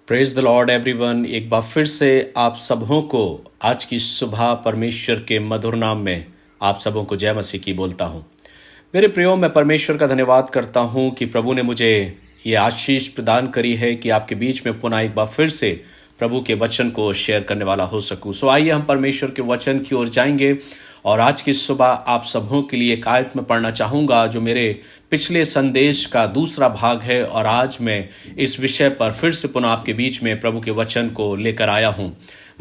Praise the Lord everyone. एक बार फिर से आप सबों को आज की सुबह परमेश्वर के मधुर नाम में आप सबों को जय मसीह की बोलता हूँ। मेरे प्रियो, मैं परमेश्वर का धन्यवाद करता हूँ कि प्रभु ने मुझे ये आशीष प्रदान करी है कि आपके बीच में पुनः एक बार फिर से प्रभु के वचन को शेयर करने वाला हो सकूं। सो आइए हम परमेश्वर के वचन की ओर जाएंगे और आज की सुबह आप सबों के लिए एक आयत में पढ़ना चाहूँगा जो मेरे पिछले संदेश का दूसरा भाग है, और आज मैं इस विषय पर फिर से पुनः आपके बीच में प्रभु के वचन को लेकर आया हूँ।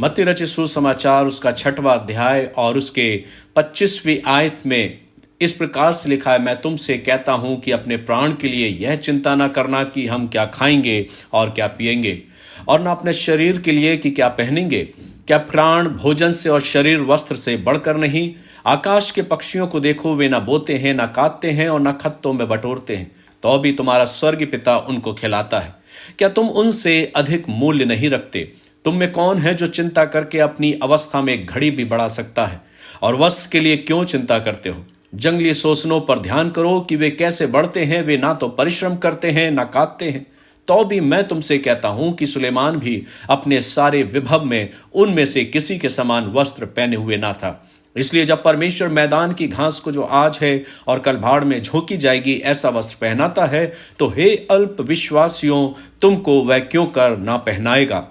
मत्ती रचित सुसमाचार उसका 6वां अध्याय और उसके 25वीं आयत में इस प्रकार से लिखा है, मैं तुमसे कहता हूं कि अपने प्राण के लिए यह चिंता न करना कि हम क्या खाएंगे और क्या पिएंगे, और न अपने शरीर के लिए कि क्या पहनेंगे। क्या प्राण भोजन से और शरीर वस्त्र से बढ़कर नहीं? आकाश के पक्षियों को देखो, वे न बोते हैं, न काटते हैं और न खत्तों में बटोरते हैं, तो भी तुम्हारा स्वर्गीय पिता उनको खिलाता है। क्या तुम उनसे अधिक मूल्य नहीं रखते? तुम में कौन है जो चिंता करके अपनी अवस्था में एक घड़ी भी बढ़ा सकता है? और वस्त्र के लिए क्यों चिंता करते हो? जंगली शोषणों पर ध्यान करो कि वे कैसे बढ़ते हैं। वे ना तो परिश्रम करते हैं ना काटते हैं, तो भी मैं तुमसे कहता हूं कि सुलेमान भी अपने सारे विभव में उनमें से किसी के समान वस्त्र पहने हुए ना था। इसलिए जब परमेश्वर मैदान की घास को जो आज है और कल भाड़ में झोंकी जाएगी ऐसा वस्त्र पहनाता है, तो हे अल्प विश्वासियों, तुमको वह क्यों कर ना पहनाएगा।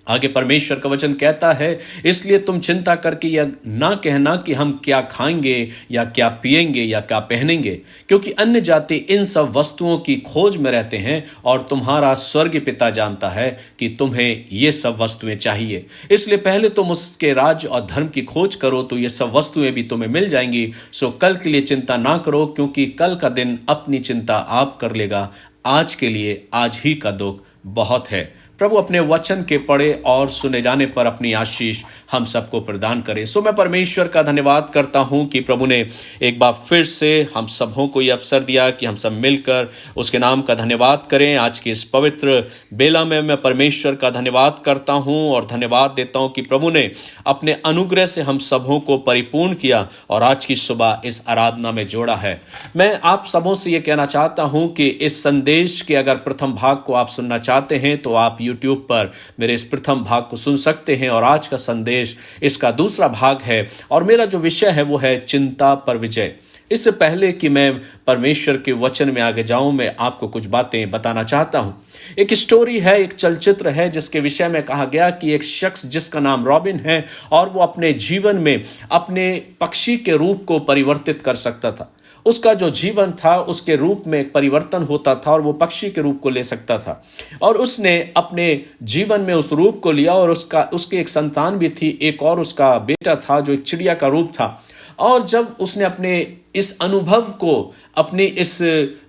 आगे परमेश्वर का वचन कहता है, इसलिए तुम चिंता करके यह ना कहना कि हम क्या खाएंगे या क्या पिएंगे या क्या पहनेंगे, क्योंकि अन्य जाति इन सब वस्तुओं की खोज में रहते हैं, और तुम्हारा स्वर्गीय पिता जानता है कि तुम्हें ये सब वस्तुएं चाहिए। इसलिए पहले तुम उसके राज्य और धर्म की खोज करो, तो ये सब वस्तुएं भी तुम्हें मिल जाएंगी। सो कल के लिए चिंता ना करो, क्योंकि कल का दिन अपनी चिंता आप कर लेगा। आज के लिए आज ही का दुख बहुत है। प्रभु अपने वचन के पढ़े और सुने जाने पर अपनी आशीष हम सबको प्रदान करे। सो मैं परमेश्वर का धन्यवाद करता हूं कि प्रभु ने एक बार फिर से हम सबों को यह अवसर दिया कि हम सब मिलकर उसके नाम का धन्यवाद करें। आज की इस पवित्र बेला में मैं परमेश्वर का धन्यवाद करता हूं और धन्यवाद देता हूं कि प्रभु ने अपने अनुग्रह से हम सबों को परिपूर्ण किया और आज की सुबह इस आराधना में जोड़ा है। मैं आप सबों से यह कहना चाहता हूं कि इस संदेश के अगर प्रथम भाग को आप सुनना चाहते हैं तो आप यूट्यूब पर मेरे इस प्रथम भाग को सुन सकते हैं, और आज का संदेश इसका दूसरा भाग है और मेरा जो विषय है वो है चिंता पर विजय। इससे पहले कि मैं परमेश्वर के वचन में आगे जाऊं, मैं आपको कुछ बातें बताना चाहता हूं। एक स्टोरी है, एक चलचित्र है जिसके विषय में कहा गया कि एक शख्स जिसका नाम रॉबिन है और वो अपने जीवन में अपने पक्षी के रूप को परिवर्तित कर सकता था। उसका जो जीवन था उसके रूप में एक परिवर्तन होता था और वो पक्षी के रूप को ले सकता था, और उसने अपने जीवन में उस रूप को लिया और उसके एक संतान भी थी, एक और उसका बेटा था जो एक चिड़िया का रूप था। और जब उसने अपने इस अनुभव को अपने इस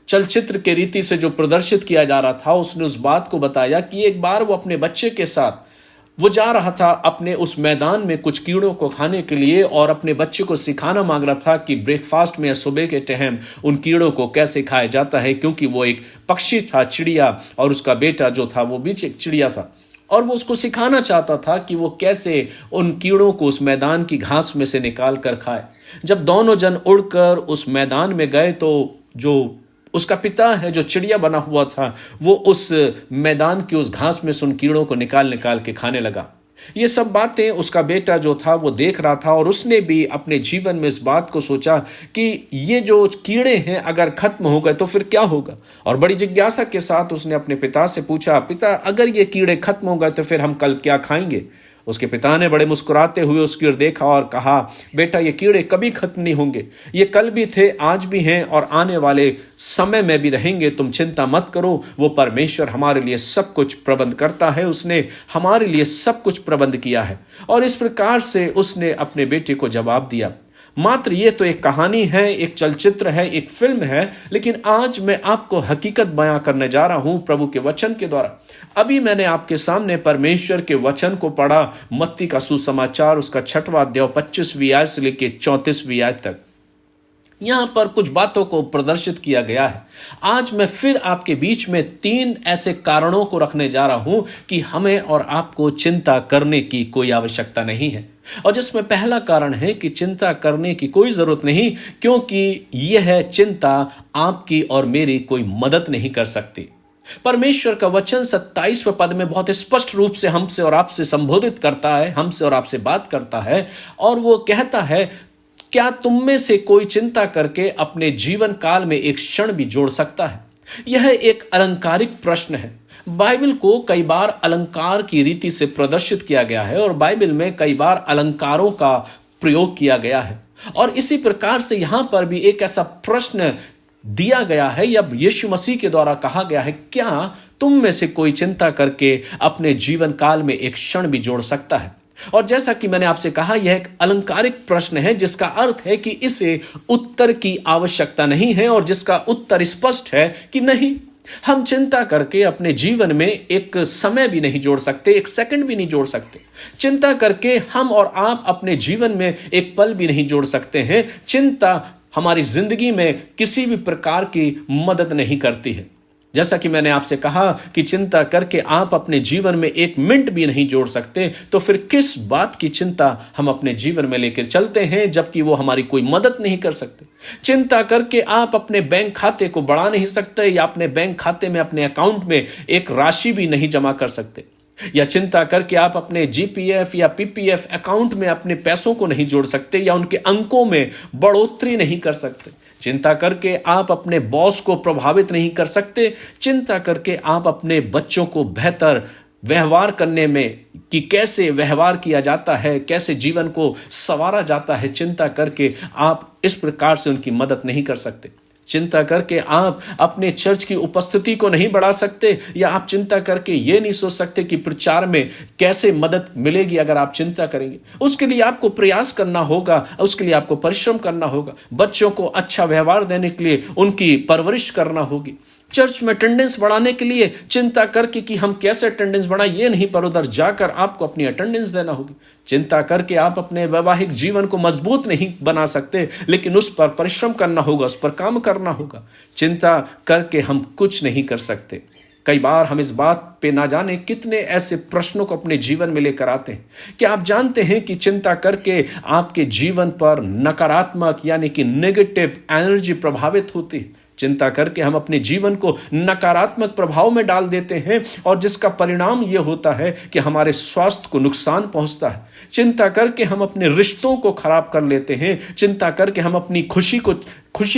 चलचित्र के रीति से जो प्रदर्शित किया जा रहा था, उसने उस बात को बताया कि एक बार वो अपने बच्चे के साथ वो जा रहा था अपने उस मैदान में कुछ कीड़ों को खाने के लिए, और अपने बच्चे को सिखाना मांग रहा था कि ब्रेकफास्ट में या सुबह के टाइम उन कीड़ों को कैसे खाया जाता है, क्योंकि वो एक पक्षी था चिड़िया और उसका बेटा जो था वो भी एक चिड़िया था, और वो उसको सिखाना चाहता था कि वो कैसे उन कीड़ों को उस मैदान की घास में से निकाल कर खाए। जब दोनों जन उड़कर उस मैदान में गए तो जो उसका पिता है जो चिड़िया बना हुआ था वो उस मैदान की उस घास में से उन कीड़ों को निकाल के खाने लगा। ये सब बातें उसका बेटा जो था वो देख रहा था, और उसने भी अपने जीवन में इस बात को सोचा कि ये जो कीड़े हैं अगर खत्म हो गए तो फिर क्या होगा। और बड़ी जिज्ञासा के साथ उसने अपने पिता से पूछा, पिता अगर ये कीड़े खत्म हो गए तो फिर हम कल क्या खाएंगे। उसके पिता ने बड़े मुस्कुराते हुए उसकी ओर देखा और कहा, बेटा ये कीड़े कभी खत्म नहीं होंगे, ये कल भी थे, आज भी हैं और आने वाले समय में भी रहेंगे। तुम चिंता मत करो, वो परमेश्वर हमारे लिए सब कुछ प्रबंध करता है, उसने हमारे लिए सब कुछ प्रबंध किया है। और इस प्रकार से उसने अपने बेटे को जवाब दिया। मात्र ये तो एक कहानी है, एक चलचित्र है, एक फिल्म है, लेकिन आज मैं आपको हकीकत बयां करने जा रहा हूं प्रभु के वचन के द्वारा। अभी मैंने आपके सामने परमेश्वर के वचन को पढ़ा, मत्ती का सुसमाचार उसका 6वां अध्याय 25वीं आयत से लेकर 34वीं आयत तक। यहां पर कुछ बातों को प्रदर्शित किया गया है। आज मैं फिर आपके बीच में 3 ऐसे कारणों को रखने जा रहा हूं कि हमें और आपको चिंता करने की कोई आवश्यकता नहीं है, और जिसमें पहला कारण है कि चिंता करने की कोई जरूरत नहीं, क्योंकि यह चिंता आपकी और मेरी कोई मदद नहीं कर सकती। परमेश्वर का वचन 27वें पद में बहुत स्पष्ट रूप से हमसे और आपसे संबोधित करता है, हमसे और आपसे बात करता है, और वो कहता है, क्या तुम में से कोई चिंता करके अपने जीवन काल में एक क्षण भी जोड़ सकता है? यह एक अलंकारिक प्रश्न है। बाइबल को कई बार अलंकार की रीति से प्रदर्शित किया गया है और बाइबल में कई बार अलंकारों का प्रयोग किया गया है, और इसी प्रकार से यहां पर भी एक ऐसा प्रश्न दिया गया है या यीशु मसीह के द्वारा कहा गया है, क्या तुम में से कोई चिंता करके अपने जीवन काल में एक क्षण भी जोड़ सकता है? और जैसा कि मैंने आपसे कहा, यह एक अलंकारिक प्रश्न है जिसका अर्थ है कि इसे उत्तर की आवश्यकता नहीं है और जिसका उत्तर स्पष्ट है कि नहीं, हम चिंता करके अपने जीवन में एक समय भी नहीं जोड़ सकते, एक सेकंड भी नहीं जोड़ सकते। चिंता करके हम और आप अपने जीवन में एक पल भी नहीं जोड़ सकते हैं। चिंता हमारी जिंदगी में किसी भी प्रकार की मदद नहीं करती है। जैसा कि मैंने आपसे कहा कि चिंता करके आप अपने जीवन में एक मिनट भी नहीं जोड़ सकते, तो फिर किस बात की चिंता हम अपने जीवन में लेकर चलते हैं जबकि वो हमारी कोई मदद नहीं कर सकते। चिंता करके आप अपने बैंक खाते को बढ़ा नहीं सकते या अपने बैंक खाते में, अपने अकाउंट में एक राशि भी नहीं जमा कर सकते, या चिंता करके आप अपने जीपीएफ या पीपीएफ अकाउंट में अपने पैसों को नहीं जोड़ सकते या उनके अंकों में बढ़ोतरी नहीं कर सकते। चिंता करके आप अपने बॉस को प्रभावित नहीं कर सकते। चिंता करके आप अपने बच्चों को बेहतर व्यवहार करने में, कि कैसे व्यवहार किया जाता है, कैसे जीवन को संवारा जाता है, चिंता करके आप इस प्रकार से उनकी मदद नहीं कर सकते। चिंता करके आप अपने चर्च की उपस्थिति को नहीं बढ़ा सकते, या आप चिंता करके ये नहीं सोच सकते कि प्रचार में कैसे मदद मिलेगी अगर आप चिंता करेंगे। उसके लिए आपको प्रयास करना होगा, उसके लिए आपको परिश्रम करना होगा। बच्चों को अच्छा व्यवहार देने के लिए उनकी परवरिश करना होगी। चर्च में अटेंडेंस बढ़ाने के लिए चिंता करके कि हम कैसे अटेंडेंस बढ़ाएं, ये नहीं, पर उधर जाकर आपको अपनी अटेंडेंस देना होगी। चिंता करके आप अपने वैवाहिक जीवन को मजबूत नहीं बना सकते, लेकिन उस पर परिश्रम करना होगा, उस पर काम करना होगा। चिंता करके हम कुछ नहीं कर सकते। कई बार हम इस बात पे ना जाने कितने ऐसे प्रश्नों को अपने जीवन में लेकर आते हैं। क्या आप जानते हैं कि चिंता करके आपके जीवन पर नकारात्मक यानी कि नेगेटिव एनर्जी प्रभावित होती है? चिंता करके हम अपने जीवन को नकारात्मक प्रभाव में डाल देते हैं और जिसका परिणाम यह होता है कि हमारे स्वास्थ्य को नुकसान पहुंचता है। चिंता करके हम अपने रिश्तों को खराब कर लेते हैं। चिंता करके हम अपनी खुशी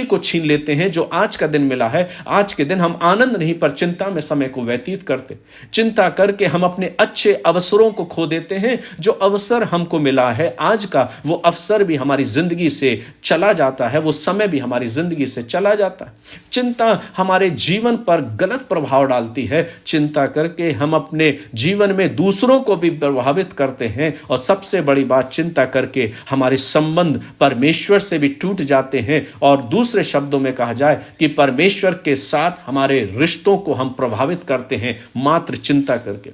को छीन लेते हैं। जो आज का दिन मिला है, आज के दिन हम आनंद नहीं पर चिंता में समय को व्यतीत करते। चिंता करके हम अपने अच्छे अवसरों को खो देते हैं। जो अवसर हमको मिला है आज का, वो अवसर भी हमारी जिंदगी से चला जाता है, वो समय भी हमारी जिंदगी से चला जाता है। चिंता हमारे जीवन पर गलत प्रभाव डालती है। चिंता करके हम अपने जीवन में दूसरों को भी प्रभावित करते हैं, और सबसे बड़ी बात, चिंता करके हमारे संबंध परमेश्वर से भी टूट जाते हैं, और दूसरे शब्दों में कहा जाए कि परमेश्वर के साथ हमारे रिश्तों को हम प्रभावित करते हैं मात्र चिंता करके।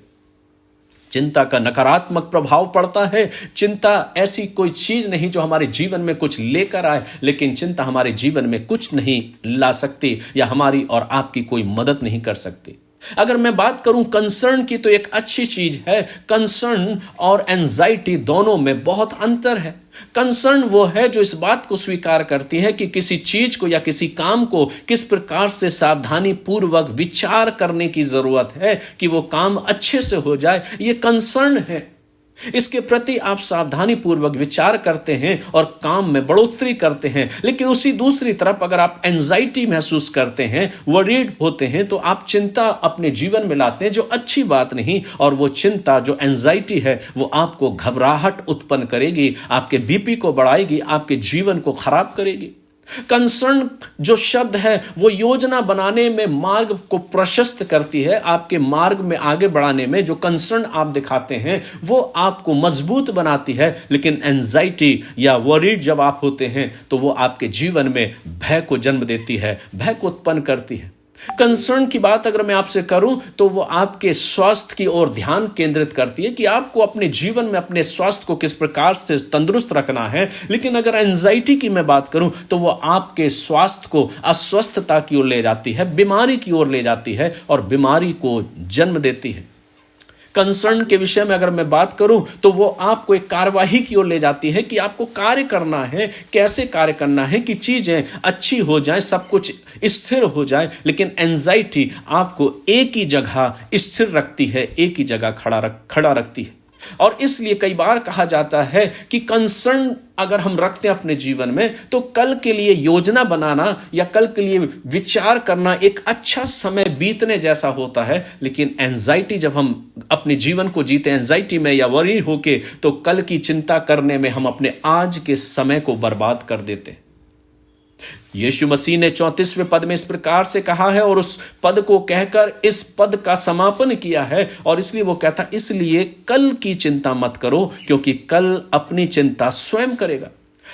चिंता का नकारात्मक प्रभाव पड़ता है। चिंता ऐसी कोई चीज नहीं जो हमारे जीवन में कुछ लेकर आए, लेकिन चिंता हमारे जीवन में कुछ नहीं ला सकती या हमारी और आपकी कोई मदद नहीं कर सकती। अगर मैं बात करूं कंसर्न की, तो एक अच्छी चीज है। कंसर्न और एंजाइटी दोनों में बहुत अंतर है। कंसर्न वो है जो इस बात को स्वीकार करती है कि किसी चीज को या किसी काम को किस प्रकार से सावधानी पूर्वक विचार करने की जरूरत है कि वो काम अच्छे से हो जाए। ये कंसर्न है। इसके प्रति आप सावधानी पूर्वक विचार करते हैं और काम में बढ़ोतरी करते हैं। लेकिन उसी दूसरी तरफ अगर आप एंजाइटी महसूस करते हैं, वरीड होते हैं, तो आप चिंता अपने जीवन में लाते हैं, जो अच्छी बात नहीं। और वो चिंता, जो एंजाइटी है, वो आपको घबराहट उत्पन्न करेगी, आपके बीपी को बढ़ाएगी, आपके जीवन को खराब करेगी। कंसर्न जो शब्द है, वो योजना बनाने में मार्ग को प्रशस्त करती है। आपके मार्ग में आगे बढ़ाने में जो कंसर्न आप दिखाते हैं, वो आपको मजबूत बनाती है। लेकिन एंजाइटी या वरीड जब आप होते हैं, तो वो आपके जीवन में भय को जन्म देती है, भय को उत्पन्न करती है। कंसर्न की बात अगर मैं आपसे करूं, तो वो आपके स्वास्थ्य की ओर ध्यान केंद्रित करती है कि आपको अपने जीवन में अपने स्वास्थ्य को किस प्रकार से तंदुरुस्त रखना है। लेकिन अगर एंजाइटी की मैं बात करूं, तो वो आपके स्वास्थ्य को अस्वस्थता की ओर ले जाती है, बीमारी की ओर ले जाती है और बीमारी को जन्म देती है। कंसर्न के विषय में अगर मैं बात करूं तो वो आपको एक कार्यवाही की ओर ले जाती है कि आपको कार्य करना है, कैसे कार्य करना है कि चीजें अच्छी हो जाए, सब कुछ स्थिर हो जाए। लेकिन एंजाइटी आपको एक ही जगह स्थिर रखती है, एक ही जगह खड़ा रखती है। और इसलिए कई बार कहा जाता है कि कंसर्न अगर हम रखते हैं अपने जीवन में तो कल के लिए योजना बनाना या कल के लिए विचार करना एक अच्छा समय बीतने जैसा होता है। लेकिन एंजाइटी जब हम अपने जीवन को जीते एंजाइटी में या वरी होके, तो कल की चिंता करने में हम अपने आज के समय को बर्बाद कर देते हैं। यीशु मसीह ने 34वें पद में इस प्रकार से कहा है और उस पद को कहकर इस पद का समापन किया है। और इसलिए वो कहता, इसलिए कल की चिंता मत करो, क्योंकि कल अपनी चिंता स्वयं करेगा।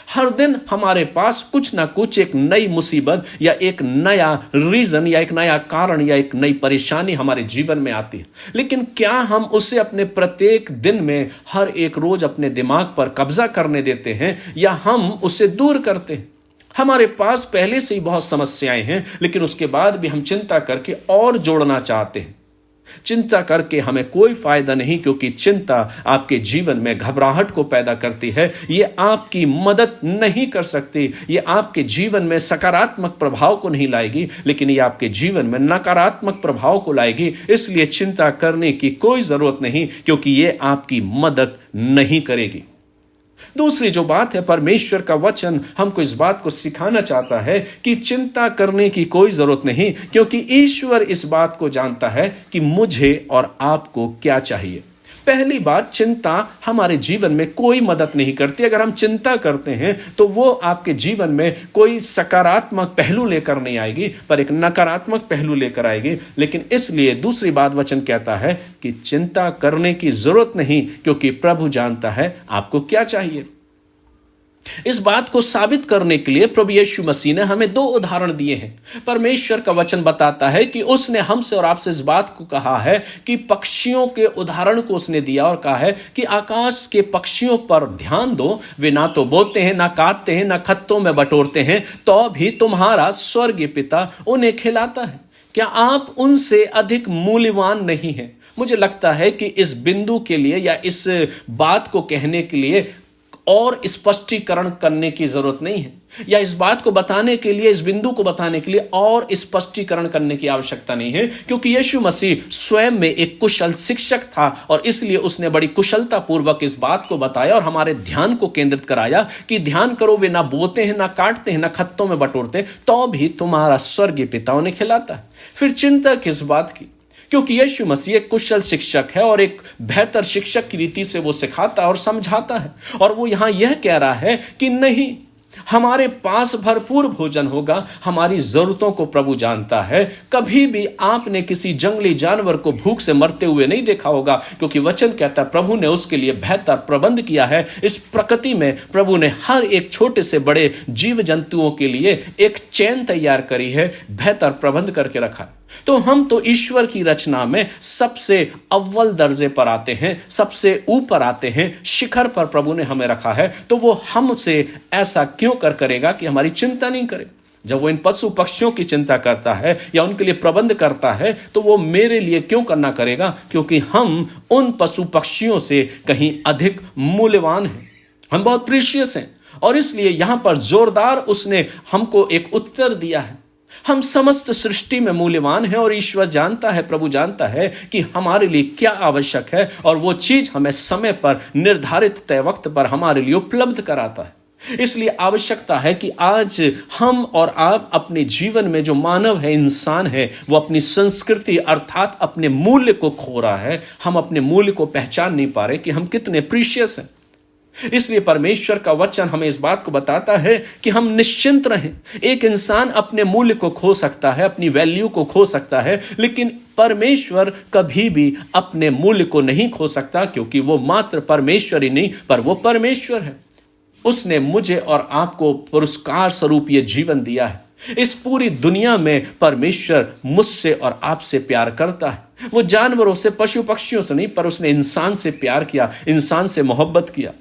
हर दिन हमारे पास कुछ ना कुछ एक नई मुसीबत या एक नया रीजन या एक नया कारण या एक नई परेशानी हमारे जीवन में आती है। लेकिन क्या हम उसे अपने प्रत्येक दिन में हर एक रोज अपने दिमाग पर कब्जा करने देते हैं या हम उसे दूर करते हैं? हमारे पास पहले से ही बहुत समस्याएं हैं, लेकिन उसके बाद भी हम चिंता करके और जोड़ना चाहते हैं। चिंता करके हमें कोई फायदा नहीं, क्योंकि चिंता आपके जीवन में घबराहट को पैदा करती है। ये आपकी मदद नहीं कर सकती, ये आपके जीवन में सकारात्मक प्रभाव को नहीं लाएगी, लेकिन ये आपके जीवन में नकारात्मक प्रभाव को लाएगी। इसलिए चिंता करने की कोई जरूरत नहीं, क्योंकि ये आपकी मदद नहीं करेगी। दूसरी जो बात है, परमेश्वर का वचन हमको इस बात को सिखाना चाहता है कि चिंता करने की कोई जरूरत नहीं, क्योंकि ईश्वर इस बात को जानता है कि मुझे और आपको क्या चाहिए। पहली बात, चिंता हमारे जीवन में कोई मदद नहीं करती। अगर हम चिंता करते हैं तो वो आपके जीवन में कोई सकारात्मक पहलू लेकर नहीं आएगी, पर एक नकारात्मक पहलू लेकर आएगी। लेकिन इसलिए दूसरी बात वचन कहता है कि चिंता करने की जरूरत नहीं, क्योंकि प्रभु जानता है आपको क्या चाहिए। इस बात को साबित करने के लिए प्रभु यीशु मसीह ने हमें 2 उदाहरण दिए हैं। परमेश्वर का वचन बताता है कि उसने हमसे और आपसे इस बात को कहा है कि पक्षियों के उदाहरण को उसने दिया और कहा है कि आकाश के पक्षियों पर ध्यान दो, वे ना तो बोते हैं, ना काटते हैं, ना खत्तों में बटोरते हैं, तो भी तुम्हारा स्वर्गीय पिता उन्हें खिलाता है। क्या आप उनसे अधिक मूल्यवान नहीं हैं? मुझे लगता है कि इस बिंदु के लिए या इस बात को कहने के लिए और स्पष्टीकरण करने की जरूरत नहीं है, या इस बात को बताने के लिए, इस बिंदु को बताने के लिए और स्पष्टीकरण करने की आवश्यकता नहीं है, क्योंकि यीशु मसीह स्वयं में एक कुशल शिक्षक था और इसलिए उसने बड़ी कुशलता पूर्वक इस बात को बताया और हमारे ध्यान को केंद्रित कराया कि ध्यान करो, वे ना बोते हैं, ना काटते हैं, ना खत्तों में बटोरते हैं, तो भी तुम्हारा स्वर्गीय पिता उन्हें खिलाता है। फिर चिंता किस बात की? क्योंकि यीशु मसीह एक कुशल शिक्षक है और एक बेहतर शिक्षक की रीति से वो सिखाता और समझाता है। और वो यहां यह कह रहा है कि नहीं, हमारे पास भरपूर भोजन होगा, हमारी जरूरतों को प्रभु जानता है। कभी भी आपने किसी जंगली जानवर को भूख से मरते हुए नहीं देखा होगा, क्योंकि वचन कहता है प्रभु ने उसके लिए बेहतर प्रबंध किया है। इस प्रकृति में प्रभु ने हर एक छोटे से बड़े जीव जंतुओं के लिए एक चैन तैयार करी है, बेहतर प्रबंध करके रखा है। तो हम तो ईश्वर की रचना में सबसे अव्वल दर्जे पर आते हैं, सबसे ऊपर आते हैं, शिखर पर प्रभु ने हमें रखा है। तो वो हमसे ऐसा क्यों करेगा कि हमारी चिंता नहीं करे? जब वो इन पशु पक्षियों की चिंता करता है या उनके लिए प्रबंध करता है, तो वो मेरे लिए क्यों करना करेगा? क्योंकि हम उन पशु पक्षियों से कहीं अधिक मूल्यवान हैं, हम बहुत प्रीशियस हैं। और इसलिए यहां पर जोरदार उसने हमको एक उत्तर दिया है। हम समस्त सृष्टि में मूल्यवान हैं और ईश्वर जानता है, प्रभु जानता है कि हमारे लिए क्या आवश्यक है, और वो चीज हमें समय पर, निर्धारित तय वक्त पर हमारे लिए उपलब्ध कराता है। इसलिए आवश्यकता है कि आज हम और आप अपने जीवन में, जो मानव है, इंसान है, वो अपनी संस्कृति अर्थात अपने मूल्य को खो रहा है। हम अपने मूल्य को पहचान नहीं पा रहे कि हम कितने प्रीशियस हैं। इसलिए परमेश्वर का वचन हमें इस बात को बताता है कि हम निश्चिंत रहें। एक इंसान अपने मूल्य को खो सकता है, अपनी वैल्यू को खो सकता है, लेकिन परमेश्वर कभी भी अपने मूल्य को नहीं खो सकता, क्योंकि वो मात्र परमेश्वर ही नहीं, पर वो परमेश्वर है। उसने मुझे और आपको पुरस्कार स्वरूप ये जीवन दिया है। इस पूरी दुनिया में परमेश्वर मुझसे और आपसे प्यार करता है। वो जानवरों से, पशु पक्षियों से नहीं, पर उसने इंसान से प्यार किया, इंसान से मोहब्बत किया।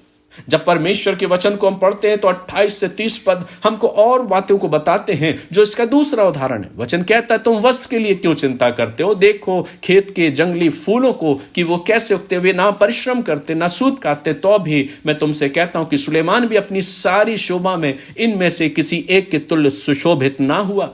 जब परमेश्वर के वचन को हम पढ़ते हैं तो 28 से 30 पद हमको और बातों को बताते हैं जो इसका दूसरा उदाहरण है। वचन कहता है, तुम वस्त्र के लिए क्यों चिंता करते हो? देखो खेत के जंगली फूलों को कि वो कैसे उगते हुए, ना परिश्रम करते ना सूत काटते, तो भी मैं तुमसे कहता हूं कि सुलेमान भी अपनी सारी शोभा में इनमें से किसी एक के तुल्य सुशोभित ना हुआ।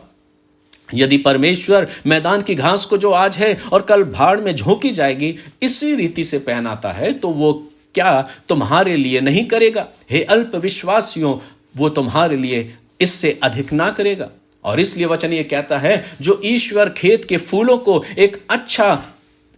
यदि परमेश्वर मैदान की घास को जो आज है और कल भाड़ में झोंकी जाएगी इसी रीति से पहनाता है, तो वो क्या तुम्हारे लिए नहीं करेगा? हे अल्प विश्वासियों, वो तुम्हारे लिए इससे अधिक ना करेगा? और इसलिए वचन ये कहता है, जो ईश्वर खेत के फूलों को एक अच्छा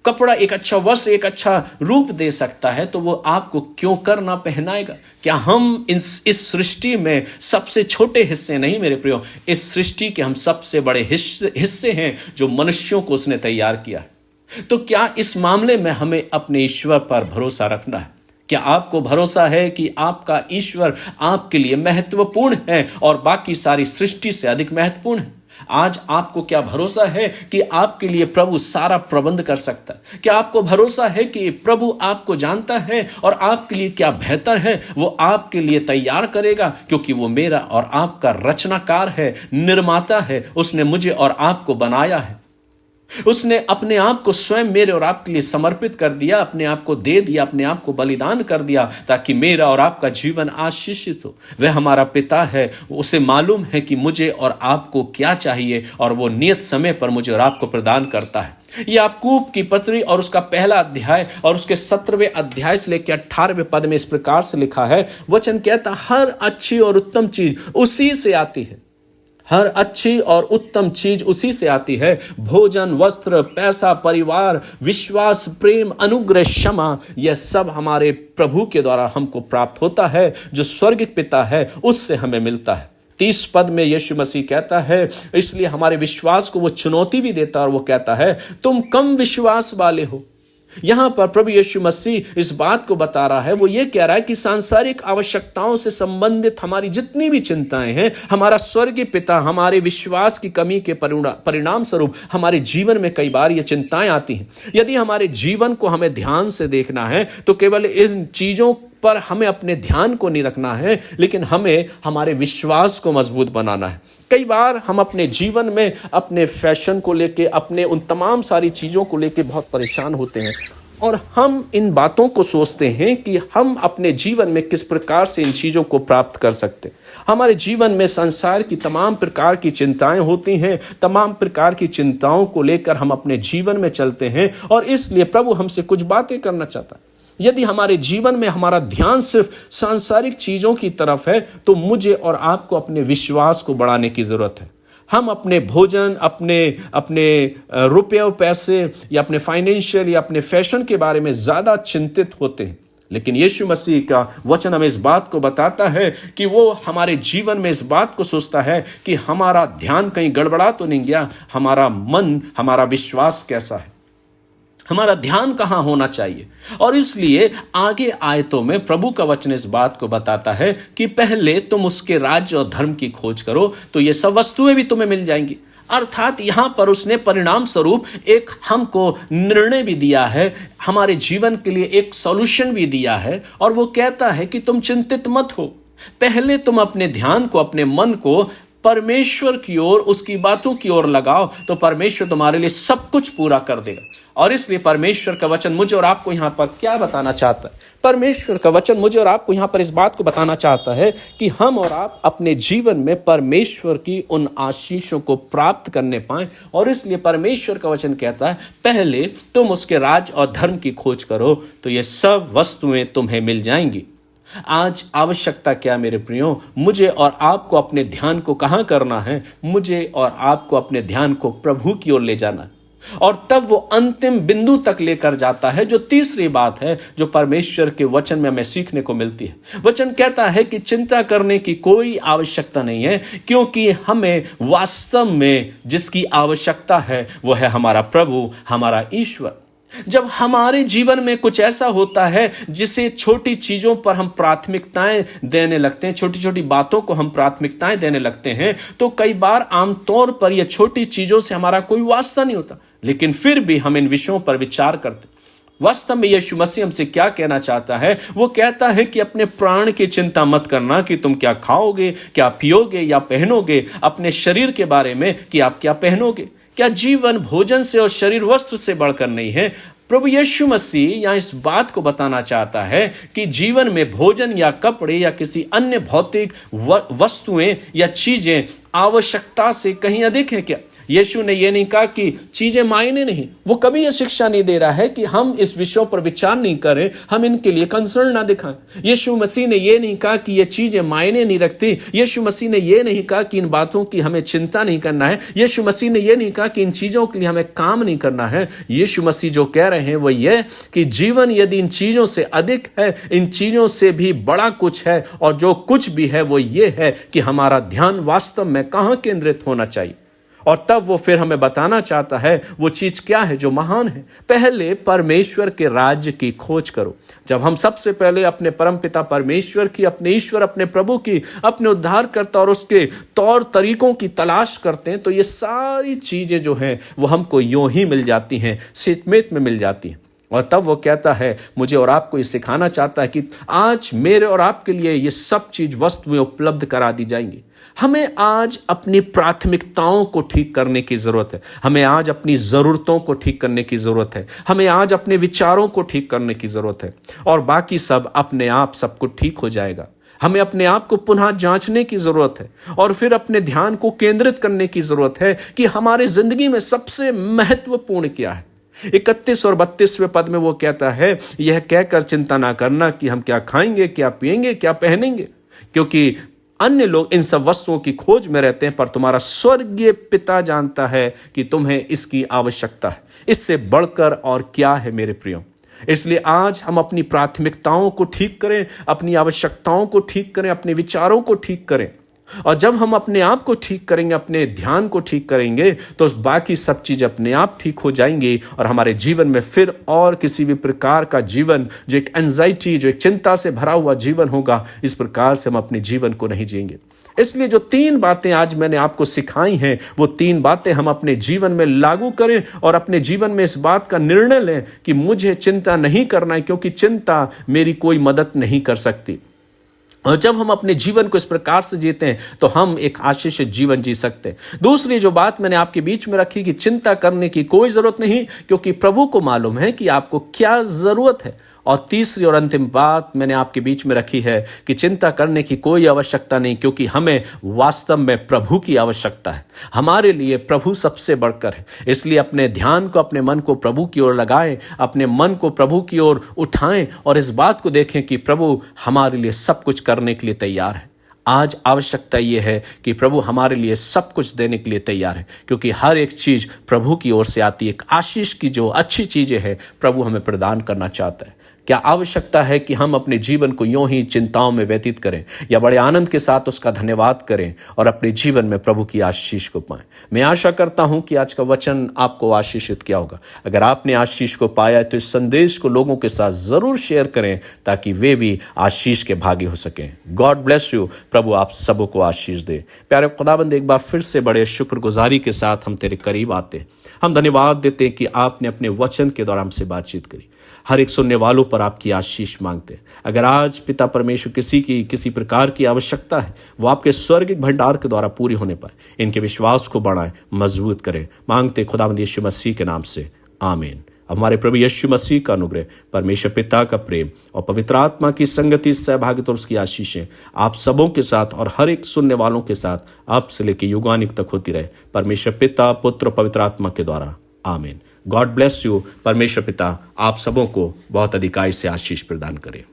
कपड़ा, एक अच्छा वस्त्र, एक अच्छा रूप दे सकता है, तो वो आपको क्यों कर ना पहनाएगा? क्या हम इस सृष्टि में सबसे छोटे हिस्से नहीं मेरे प्रियो, इस सृष्टि के हम सबसे बड़े हिस्से हैं जो मनुष्यों को उसने तैयार किया है। तो क्या इस मामले में हमें अपने ईश्वर पर भरोसा रखना है? क्या आपको भरोसा है कि आपका ईश्वर आपके लिए महत्वपूर्ण है और बाकी सारी सृष्टि से अधिक महत्वपूर्ण है? आज आपको क्या भरोसा है कि आपके लिए प्रभु सारा प्रबंध कर सकता है? क्या आपको भरोसा है कि प्रभु आपको जानता है और आपके लिए क्या बेहतर है वो आपके लिए तैयार करेगा? क्योंकि वो मेरा और आपका रचनाकार है, निर्माता है। उसने मुझे और आपको बनाया है। उसने अपने आप को स्वयं मेरे और आपके लिए समर्पित कर दिया, अपने आप को दे दिया, अपने आप को बलिदान कर दिया ताकि मेरा और आपका जीवन आशीषित हो। वह हमारा पिता है, उसे मालूम है कि मुझे और आपको क्या चाहिए और वो नियत समय पर मुझे और आपको प्रदान करता है। याकूब की पत्री और उसका पहला अध्याय और उसके 17वें अध्याय से लेकर 18वें पद में इस प्रकार से लिखा है। वचन कहता, हर अच्छी और उत्तम चीज उसी से आती है। हर अच्छी और उत्तम चीज उसी से आती है। भोजन, वस्त्र, पैसा, परिवार, विश्वास, प्रेम, अनुग्रह, क्षमा, यह सब हमारे प्रभु के द्वारा हमको प्राप्त होता है, जो स्वर्गिक पिता है उससे हमें मिलता है। 30 पद में यीशु मसीह कहता है, इसलिए हमारे विश्वास को वो चुनौती भी देता है और वो कहता है, तुम कम विश्वास वाले हो। यहां पर प्रभु यीशु मसीह इस बात को बता रहा है, वो ये कह रहा है कि सांसारिक आवश्यकताओं से संबंधित हमारी जितनी भी चिंताएं हैं, हमारा स्वर्गीय पिता हमारे विश्वास की कमी के परिणाम स्वरूप हमारे जीवन में कई बार ये चिंताएं आती हैं। यदि हमारे जीवन को हमें ध्यान से देखना है तो केवल इन चीजों पर हमें अपने ध्यान को नहीं रखना है, लेकिन हमें हमारे विश्वास को मजबूत बनाना है। कई बार हम अपने जीवन में अपने फैशन को लेके, अपने उन तमाम सारी चीजों को लेके बहुत परेशान होते हैं और हम इन बातों को सोचते हैं कि हम अपने जीवन में किस प्रकार से इन चीजों को प्राप्त कर सकते हैं। हमारे जीवन में संसार की तमाम प्रकार की चिंताएं होती हैं, तमाम प्रकार की चिंताओं को लेकर हम अपने जीवन में चलते हैं और इसलिए प्रभु हमसे कुछ बातें करना चाहता है। यदि हमारे जीवन में हमारा ध्यान सिर्फ सांसारिक चीजों की तरफ है तो मुझे और आपको अपने विश्वास को बढ़ाने की जरूरत है। हम अपने भोजन, अपने रुपये पैसे या अपने फाइनेंशियल या अपने फैशन के बारे में ज्यादा चिंतित होते हैं, लेकिन यीशु मसीह का वचन हमें इस बात को बताता है कि वो हमारे जीवन में इस बात को सोचता है कि हमारा ध्यान कहीं गड़बड़ा तो नहीं गया, हमारा मन, हमारा विश्वास कैसा है, हमारा ध्यान कहां होना चाहिए। और इसलिए आगे आयतों में प्रभु का वचन इस बात को बताता है कि पहले तुम उसके राज्य और धर्म की खोज करो तो ये सब वस्तुएं भी तुम्हें मिल जाएंगी। अर्थात यहां पर उसने परिणाम स्वरूप एक हमको निर्णय भी दिया है, हमारे जीवन के लिए एक सॉल्यूशन भी दिया है और वो कहता है कि तुम चिंतित मत हो। पहले तुम अपने ध्यान को, अपने मन को परमेश्वर की ओर, उसकी बातों की ओर लगाओ तो परमेश्वर तुम्हारे लिए सब कुछ पूरा कर देगा। और इसलिए परमेश्वर का वचन मुझे और आपको यहां पर क्या बताना चाहता है? परमेश्वर का वचन मुझे और आपको यहां पर इस बात को बताना चाहता है कि हम और आप अपने जीवन में परमेश्वर की उन आशीषों को प्राप्त करने पाएं। और इसलिए परमेश्वर का वचन कहता है, पहले तुम उसके राज और धर्म की खोज करो तो ये सब वस्तुएं तुम्हें मिल जाएंगी। आज आवश्यकता क्या मेरे प्रियो? मुझे और आपको अपने ध्यान को कहां करना है? मुझे और आपको अपने ध्यान को प्रभु की ओर ले जाना है और तब वो अंतिम बिंदु तक लेकर जाता है, जो तीसरी बात है जो परमेश्वर के वचन में हमें सीखने को मिलती है। वचन कहता है कि चिंता करने की कोई आवश्यकता नहीं है, क्योंकि हमें वास्तव में जिसकी आवश्यकता है वो है हमारा प्रभु, हमारा ईश्वर। जब हमारे जीवन में कुछ ऐसा होता है जिसे छोटी चीजों पर हम प्राथमिकताएं देने लगते हैं, छोटी छोटी बातों को हम प्राथमिकताएं देने लगते हैं, तो कई बार आमतौर पर यह छोटी चीजों से हमारा कोई वास्ता नहीं होता, लेकिन फिर भी हम इन विषयों पर विचार करते। वास्तव में यीशु मसीह हमसे क्या कहना चाहता है? वो कहता है कि अपने प्राण की चिंता मत करना कि तुम क्या खाओगे, क्या पियोगे या पहनोगे, अपने शरीर के बारे में कि आप क्या पहनोगे। क्या जीवन भोजन से और शरीर वस्त्र से बढ़कर नहीं है? प्रभु यीशु मसीह यहाँ इस बात को बताना चाहता है कि जीवन में भोजन या कपड़े या किसी अन्य भौतिक वस्तुएं या चीजें आवश्यकता से कहीं अधिक है क्या? यीशु ने यह नहीं कहा कि चीजें मायने नहीं। वो कभी यह शिक्षा नहीं दे रहा है कि हम इस विषयों पर विचार नहीं करें, हम इनके लिए कंसर्न ना दिखाएं। यीशु मसीह ने यह नहीं कहा कि ये चीजें मायने नहीं रखती। यीशु मसीह ने यह नहीं कहा कि इन बातों की हमें चिंता नहीं करना है। यीशु मसीह ने यह नहीं कहा कि इन चीजों के लिए हमें काम नहीं करना है। यीशु मसीह जो कह रहे हैं वो यह कि जीवन यदि इन चीजों से अधिक है, इन चीजों से भी बड़ा कुछ है, और जो कुछ भी है वो ये है कि हमारा ध्यान वास्तव में कहां केंद्रित होना चाहिए। और तब वो फिर हमें बताना चाहता है वो चीज क्या है जो महान है। पहले परमेश्वर के राज्य की खोज करो। जब हम सबसे पहले अपने परमपिता परमेश्वर की, अपने ईश्वर, अपने प्रभु की, अपने उद्धारकर्ता और उसके तौर तरीकों की तलाश करते हैं तो ये सारी चीजें जो हैं वो हमको यूं ही मिल जाती हैं, सितमेत में मिल जाती हैं। और तब वो कहता है, मुझे और आपको ये सिखाना चाहता है कि आज मेरे और आपके लिए ये सब चीज वस्तुएं उपलब्ध करा दी जाएंगी। हमें आज अपनी प्राथमिकताओं को ठीक करने की जरूरत है। हमें आज अपनी जरूरतों को ठीक करने की जरूरत है। हमें आज अपने विचारों को ठीक करने की जरूरत है, और बाकी सब अपने आप सब कुछ ठीक हो जाएगा। हमें अपने आप को पुनः जांचने की जरूरत है, और फिर अपने ध्यान को केंद्रित करने की जरूरत है कि हमारे जिंदगी में सबसे महत्वपूर्ण क्या है। 31 और 32वें पद में वो कहता है, यह कहकर चिंता ना करना कि हम क्या खाएंगे, क्या पिएंगे, क्या पहनेंगे, क्योंकि अन्य लोग इन सब वस्तुओं की खोज में रहते हैं, पर तुम्हारा स्वर्गीय पिता जानता है कि तुम्हें इसकी आवश्यकता है। इससे बढ़कर और क्या है मेरे प्रियो। इसलिए आज हम अपनी प्राथमिकताओं को ठीक करें, अपनी आवश्यकताओं को ठीक करें, अपने विचारों को ठीक करें। और जब हम अपने आप को ठीक करेंगे, अपने ध्यान को ठीक करेंगे, तो बाकी सब चीजें अपने आप ठीक हो जाएंगी, और हमारे जीवन में फिर और किसी भी प्रकार का जीवन जो एक एंजाइटी, जो एक चिंता से भरा हुआ जीवन होगा, इस प्रकार से हम अपने जीवन को नहीं जिएंगे। इसलिए जो 3 बातें आज मैंने आपको सिखाई हैं, वो 3 बातें हम अपने जीवन में लागू करें और अपने जीवन में इस बात का निर्णय लें कि मुझे चिंता नहीं करना है, क्योंकि चिंता मेरी कोई मदद नहीं कर सकती। और जब हम अपने जीवन को इस प्रकार से जीते हैं तो हम एक आशीषित जीवन जी सकते हैं। दूसरी जो बात मैंने आपके बीच में रखी कि चिंता करने की कोई जरूरत नहीं, क्योंकि प्रभु को मालूम है कि आपको क्या जरूरत है। और तीसरी और अंतिम बात मैंने आपके बीच में रखी है कि चिंता करने की कोई आवश्यकता नहीं, क्योंकि हमें वास्तव में प्रभु की आवश्यकता है। हमारे लिए प्रभु सबसे बढ़कर है। इसलिए अपने ध्यान को, अपने मन को प्रभु की ओर लगाएं, अपने मन को प्रभु की ओर उठाएं, और इस बात को देखें कि प्रभु हमारे लिए सब कुछ करने के लिए तैयार है। आज आवश्यकता यह है कि प्रभु हमारे लिए सब कुछ देने के लिए तैयार है, क्योंकि हर एक चीज प्रभु की ओर से आती है। एक आशीष की जो अच्छी चीजें हैं प्रभु हमें प्रदान करना चाहता है। क्या आवश्यकता है कि हम अपने जीवन को यूं ही चिंताओं में व्यतीत करें, या बड़े आनंद के साथ उसका धन्यवाद करें और अपने जीवन में प्रभु की आशीष को पाएं। मैं आशा करता हूं कि आज का वचन आपको आशीषित किया होगा। अगर आपने आशीष को पाया तो इस संदेश को लोगों के साथ जरूर शेयर करें, ताकि वे भी आशीष के भागी हो सकें। God bless you. प्रभु आप सबों को आशीष दे। प्यारे खुदाबंद, एक बार फिर से बड़े शुक्रगुजारी के साथ हम तेरे करीब आते हैं। हम धन्यवाद देते हैं कि आपने अपने वचन के द्वारा हमसे बातचीत करी। हर एक सुनने वालों पर आपकी आशीष मांगते हैं। अगर आज पिता परमेश्वर किसी प्रकार की आवश्यकता है, वो आपके स्वर्गिक भंडार के द्वारा पूरी होने पाए। इनके विश्वास को बढ़ाएं, मजबूत करें। मांगते खुदावंद यीशु मसीह के नाम से, आमीन। हमारे प्रभु यीशु मसीह का अनुग्रह, परमेश्वर पिता का प्रेम और पवित्र आत्मा की संगति, सहभागिता और उसकी आशीषें आप सबों के साथ और हर एक सुनने वालों के साथ आप से लेकर युगानिक तक होती रहे। परमेश्वर पिता, पुत्र और पवित्र आत्मा के द्वारा, आमीन। God bless you. परमेश्वर पिता आप सबों को बहुत अधिकाई से आशीष प्रदान करे।